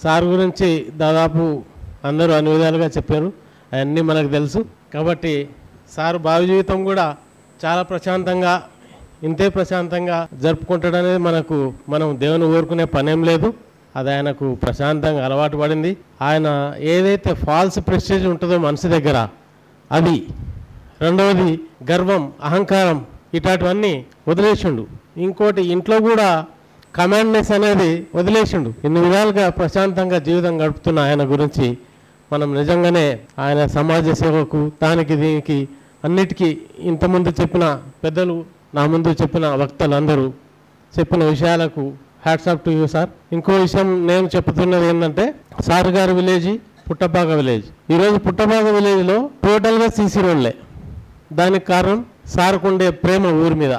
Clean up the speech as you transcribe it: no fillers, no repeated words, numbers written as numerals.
Sir గురించి దాదాపు అందరూ అన్ని విధాలుగా చెప్పారు, అవన్నీ మనకు తెలుసు. కాబట్టి సార్ భావి జీవితం కూడా చాలా ప్రశాంతంగా, ఇంతే ప్రశాంతంగా జరుపుకుంటాడనేది మనం దేవుని ఊరుకునే పనేం లేదు. అది ఆయనకు ప్రశాంతంగా అలవాటు పడింది. ఆయన ఏదైతే ఫాల్స్ ప్రెస్టేజ్ ఉంటుందో మనిషి దగ్గర, అది రెండవది గర్వం, అహంకారం, ఇట్లాంటివన్నీ వదిలేసిండు. ఇంకోటి ఇంట్లో కూడా కమాండ్నెస్ అనేది వదిలేసిండు. ఇన్ని విధాలుగా ప్రశాంతంగా జీవితం గడుపుతున్న ఆయన గురించి మనం నిజంగానే ఆయన సమాజ సేవకు, దానికి దీనికి అన్నిటికీ ఇంతకుముందు చెప్పిన పెద్దలు, నా ముందు చెప్పిన వక్తలందరూ చెప్పిన విషయాలకు hats off to you sir. ఇంకో విషయం నేను చెప్తున్నది ఏంటంటే, సార్ గారి విలేజ్ పుట్టపాక విలేజ్. ఈరోజు పుట్టపాక విలేజ్లో టోటల్గా సీసీ రోడ్లే. దానికి కారణం సార్కు ఉండే ప్రేమ ఊరి మీద.